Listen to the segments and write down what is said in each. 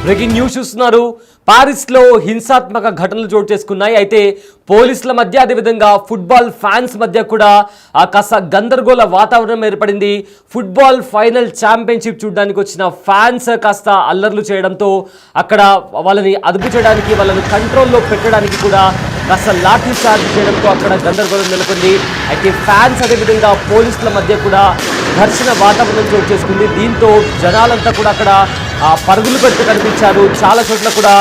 Breaking news చూస్తున్నారు. పారిస్లో హింసాత్మక ఘటనలు చోటు చేసుకున్నాయి. అయితే పోలీసుల మధ్య అదేవిధంగా ఫుట్బాల్ ఫ్యాన్స్ మధ్య కూడా కాస్త గందరగోళ వాతావరణం ఏర్పడింది. ఫుట్బాల్ ఫైనల్ ఛాంపియన్షిప్ చూడడానికి వచ్చిన ఫ్యాన్స్ కాస్త అల్లర్లు చేయడంతో అక్కడ వాళ్ళని అదుపు చేయడానికి, వాళ్ళని కంట్రోల్లో పెట్టడానికి కూడా కాస్త లాఠీ చార్జ్ చేయడంతో అక్కడ గందరగోళం నెలకొంది. అయితే ఫ్యాన్స్ అదేవిధంగా పోలీసుల మధ్య కూడా ఘర్షణ వాతావరణం చోటు చేసుకుంది. దీంతో జనాలంతా కూడా అక్కడ పరుగులు పెడుతూ కనిపించారు. చాలా చోట్ల కూడా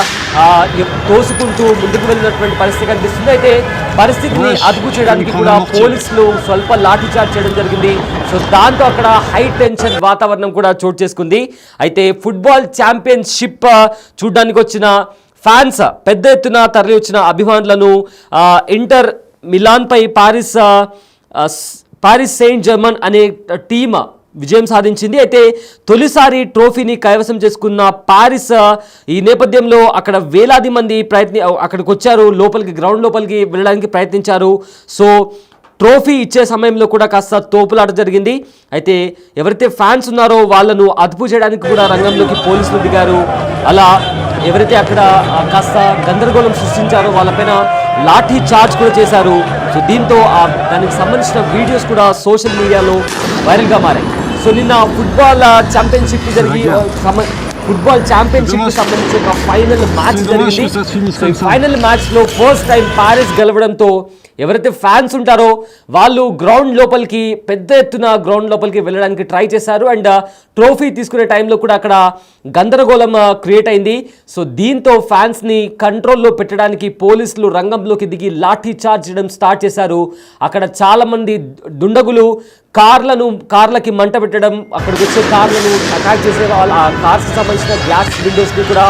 తోసుకుంటూ ముందుకు వెళ్ళినటువంటి పరిస్థితి కనిపిస్తుంది. అయితే పరిస్థితిని అదుపు చేయడానికి కూడా పోలీసులు స్వల్ప లాఠీ చార్జ్ చేయడం జరిగింది. సో దాంతో అక్కడ హై టెన్షన్ వాతావరణం కూడా చోటు చేసుకుంది. అయితే ఫుట్బాల్ ఛాంపియన్షిప్ చూడడానికి వచ్చిన ఫ్యాన్స్ పెద్ద ఎత్తున తరలి వచ్చిన అభిమానులను ఇంటర్ మిలాన్ పై పారిస్ సెయింట్ జర్మన్ అనే టీమ్ విజయం సాధించింది. అయితే తొలిసారి ట్రోఫీని కైవసం చేసుకున్న పారిస్ ఈ నేపథ్యంలో అక్కడ వేలాది మంది అక్కడికి వచ్చారు, గ్రౌండ్ లోపలికి వెళ్ళడానికి ప్రయత్నించారు. సో ట్రోఫీ ఇచ్చే సమయంలో కూడా కాస్త తోపులాట జరిగింది. అయితే ఎవరైతే ఫ్యాన్స్ ఉన్నారో వాళ్ళను అదుపు చేయడానికి కూడా రంగంలోకి పోలీసులు దిగారు. అలా ఎవరైతే అక్కడ కాస్త గందరగోళం సృష్టించారో వాళ్ళపైన లాఠీ చార్జ్ కూడా చేశారు. సో దీంతో దానికి సంబంధించిన వీడియోస్ కూడా సోషల్ మీడియాలో వైరల్గా మారాయి. సో నిన్న ఫుట్బాల్ ఛాంపియన్షిప్ సంబంధించి ఒక ఫైనల్ మ్యాచ్ జరిగింది. సో ఈ ఫైనల్ మ్యాచ్లో ఫస్ట్ టైం పారిస్ గెలవడంతో ఎవరైతే ఫ్యాన్స్ ఉంటారో వాళ్ళు పెద్ద ఎత్తున గ్రౌండ్ లోపలికి వెళ్ళడానికి ట్రై చేశారు. అండ్ ట్రోఫీ తీసుకునే టైంలో కూడా అక్కడ గందరగోళం క్రియేట్ అయింది. సో దీంతో ఫ్యాన్స్ని కంట్రోల్లో పెట్టడానికి పోలీసులు రంగంలోకి దిగి లాఠీ చార్జ్ చేయడం స్టార్ట్ చేశారు. అక్కడ చాలామంది దుండగులు కార్లకి మంట పెట్టడం, అక్కడికి వచ్చే కార్లను అటాక్ చేసే వాళ్ళు ఆ కార్స్కి సంబంధించిన గ్లాస్ విండోస్ని కూడా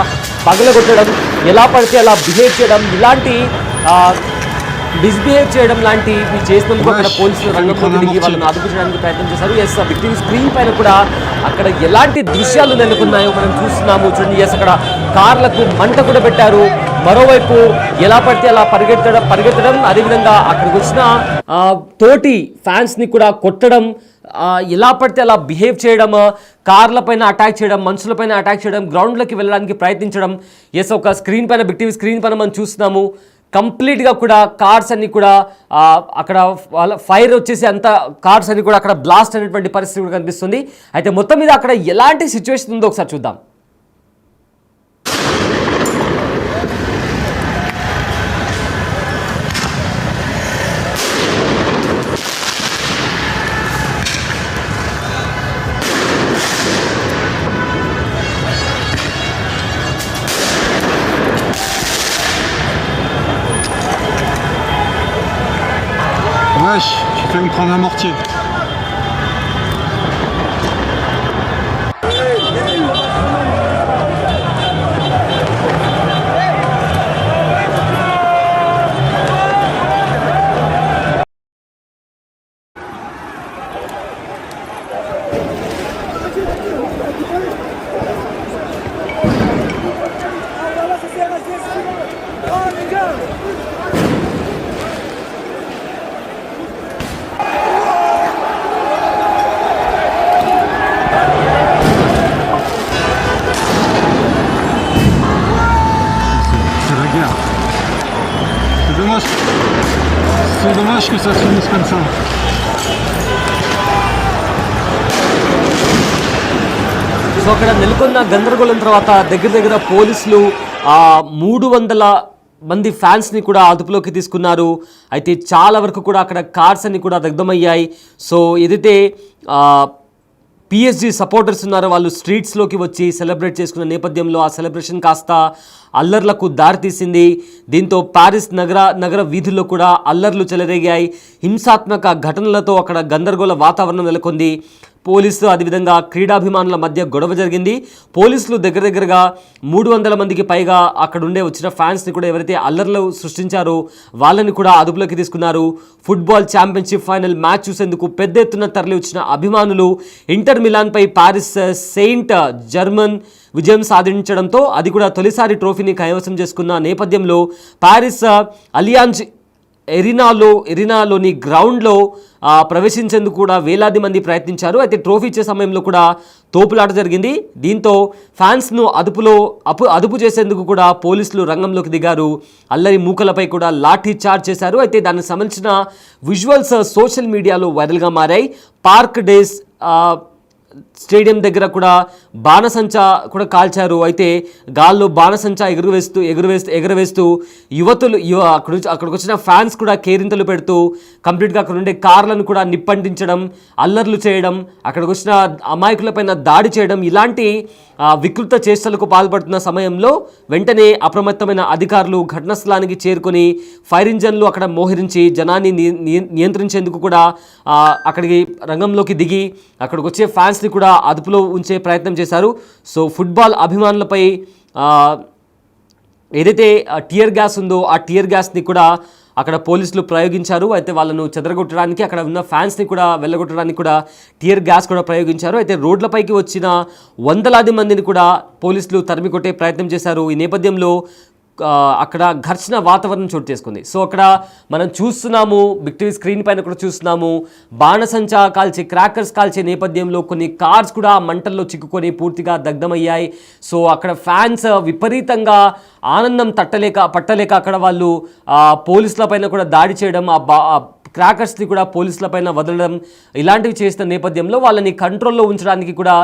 పగలగొట్టడం, ఎలా పడితే అలా బిహేవ్ చేయడం, ఇలాంటి మిస్బిహేవ్ చేయడం లాంటివి చేసినందుకు అక్కడ పోలీసులు రంగంలోకి దిగి వాళ్ళని అదుపు చేయడానికి ప్రయత్నం చేశారు. ఎస్, విక్టిమ్ స్క్రీన్ పైన కూడా అక్కడ ఎలాంటి దృశ్యాలు నెలకొన్నాయో మనం చూస్తున్నాము. చూడండి, ఎస్, అక్కడ కార్లకు మంట కూడా పెట్టారు. మరోవైపు ఎలా పడితే అలా పరిగెత్తడం అదేవిధంగా అక్కడికి వచ్చిన తోటి ఫ్యాన్స్ని కూడా కొట్టడం, ఎలా పడితే అలా బిహేవ్ చేయడం, కార్లపైన అటాక్ చేయడం, మనుషులపైన అటాక్ చేయడం, గ్రౌండ్లోకి వెళ్ళడానికి ప్రయత్నించడం. ఎస్, ఒక స్క్రీన్ పైన బిగ్ స్క్రీన్ పైన మనం చూస్తున్నాము. కంప్లీట్గా కూడా కార్స్ అన్ని కూడా అక్కడ ఫైర్ వచ్చేసి అంత కార్స్ అన్ని కూడా అక్కడ బ్లాస్ట్ అనేటువంటి పరిస్థితి కూడా కనిపిస్తుంది. అయితే మొత్తం మీద అక్కడ ఎలాంటి సిచ్యువేషన్ ఉందో ఒకసారి చూద్దాం. Wesh, tu fais me prendre un mortier. C'est dommage que ça se finisse comme ça. So అక్కడ నెలకొన్న గందరగోళం తర్వాత దగ్గర పోలీసులు 300 మంది ఫ్యాన్స్ని కూడా అదుపులోకి తీసుకున్నారు. అయితే చాలా వరకు కూడా అక్కడ కార్స్ అన్ని కూడా దగ్ధమయ్యాయి. సో ఏదైతే PSG సపోర్టర్స్ ఉన్నారో వాళ్ళు స్ట్రీట్స్లోకి వచ్చి సెలబ్రేట్ చేసుకున్న నేపథ్యంలో ఆ సెలబ్రేషన్ కాస్త అల్లర్లకు దారితీసింది. దీంతో పారిస్ నగర వీధుల్లో కూడా అల్లర్లు చెలరేగాయి. హింసాత్మక ఘటనలతో అక్కడ గందరగోళ వాతావరణం నెలకొంది. పోలీసులు అదేవిధంగా క్రీడాభిమానుల మధ్య గొడవ జరిగింది. పోలీసులు దగ్గరగా 300 మందికి పైగా అక్కడ వచ్చిన ఫ్యాన్స్ని కూడా ఎవరైతే అల్లర్లు సృష్టించారో వాళ్ళని కూడా అదుపులోకి తీసుకున్నారు. ఫుట్బాల్ ఛాంపియన్షిప్ ఫైనల్ మ్యాచ్ చూసేందుకు పెద్ద ఎత్తున తరలి వచ్చిన అభిమానులు ఇంటర్ మిలాన్పై పారిస్ సెయింట్ జర్మన్ విజయం సాధించడంతో అది కూడా తొలిసారి ట్రోఫీని కైవసం చేసుకున్న నేపథ్యంలో పారిస్ అలియాంజ్ ఎరినాలోని గ్రౌండ్లో ప్రవేశించేందుకు కూడా వేలాది మంది ప్రయత్నించారు. అయితే ట్రోఫీ ఇచ్చే సమయంలో కూడా తోపులాట జరిగింది. దీంతో ఫ్యాన్స్ను అదుపు చేసేందుకు కూడా పోలీసులు రంగంలోకి దిగారు. అల్లరి మూకలపై కూడా లాఠీ చార్జ్ చేశారు. అయితే దానికి సంబంధించిన విజువల్స్ సోషల్ మీడియాలో వైరల్గా మారాయి. పార్క్ డేస్ స్టేడియం దగ్గర కూడా బాణసంచా కూడా కాల్చారు. అయితే గాల్లో బాణసంచా ఎగురవేస్తూ యువతులు అక్కడికి వచ్చిన ఫ్యాన్స్ కూడా కేరింతలు పెడుతూ కంప్లీట్గా అక్కడ ఉండే కార్లను కూడా నిప్పంటించడం, అల్లర్లు చేయడం, అక్కడికి వచ్చిన అమాయకులపైన దాడి చేయడం, ఇలాంటి వికృత చేష్టలకు పాల్పడుతున్న సమయంలో వెంటనే అప్రమత్తమైన అధికారులు ఘటనా స్థలానికి చేరుకొని ఫైర్ ఇంజన్లు అక్కడ మోహరించి జనాన్ని నియంత్రించేందుకు కూడా అక్కడికి రంగంలోకి దిగి అక్కడికి వచ్చే ఫ్యాన్స్ని కూడా అదుపులో ఉంచే ప్రయత్నం చేశారు. సో ఫుట్బాల్ అభిమానులపై ఏదైతే టియర్ గ్యాస్ ఉందో ఆ టియర్ గ్యాస్ని కూడా అక్కడ పోలీసులు ప్రయోగించారు. అయితే వాళ్ళను చెదరగొట్టడానికి, అక్కడ ఉన్న ఫ్యాన్స్ని కూడా వెళ్ళగొట్టడానికి కూడా టియర్ గ్యాస్ కూడా ప్రయోగించారు. అయితే రోడ్లపైకి వచ్చిన వందలాది మందిని కూడా పోలీసులు తరిమి కొట్టే ప్రయత్నం చేశారు. ఈ నేపథ్యంలో అక్కడ ఘర్షణ వాతావరణం చోటు చేసుకుంది. సో అక్కడ మనం చూస్తున్నాము, బిగ్ టీవీ స్క్రీన్ పైన కూడా చూస్తున్నాము, బాణసంచా కాల్చే క్రాకర్స్ కాల్చే నేపథ్యంలో కొన్ని కార్స్ కూడా మంటల్లో చిక్కుకొని పూర్తిగా దగ్ధమయ్యాయి. సో అక్కడ ఫ్యాన్స్ విపరీతంగా ఆనందం పట్టలేక అక్కడ వాళ్ళు పోలీసుల పైన కూడా దాడి చేయడం, క్రాకర్స్ని కూడా పోలీసులపైన వదలడం, ఇలాంటివి చేసిన నేపథ్యంలో వాళ్ళని కంట్రోల్లో ఉంచడానికి కూడా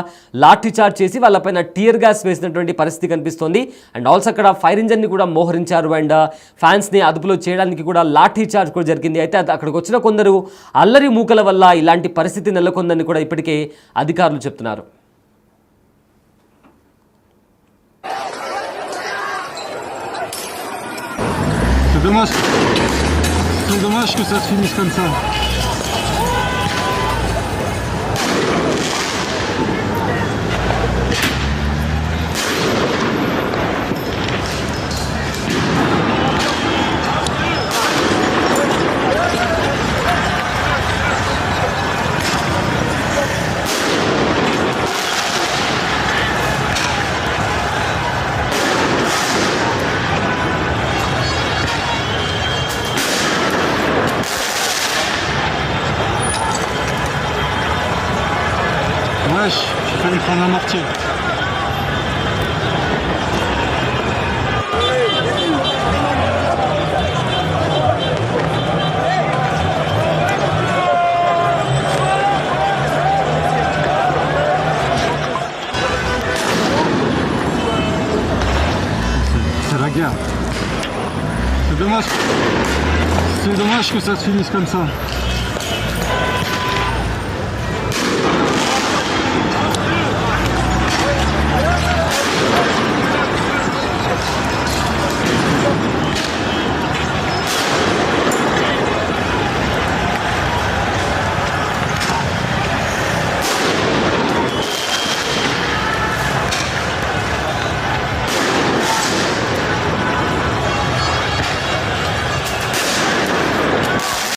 లాఠీ చార్జ్ చేసి వాళ్ళపైన టియర్ గ్యాస్ వేసినటువంటి పరిస్థితి కనిపిస్తోంది. అండ్ ఆల్సో అక్కడ ఫైర్ ఇంజన్ని కూడా మోహరించారు. అండ్ ఫ్యాన్స్ని అదుపులో చేయడానికి కూడా లాఠీ చార్జ్ కూడా జరిగింది. అయితే అక్కడికి వచ్చిన కొందరు అల్లరి మూకల వల్ల ఇలాంటి పరిస్థితి నెలకొందని కూడా ఇప్పటికే అధికారులు చెప్తున్నారు. C'est dommage que ça se finisse comme ça. Wesh, j'ai failli prendre un mortier. C'est la guerre. C'est dommage que ça se finisse comme ça.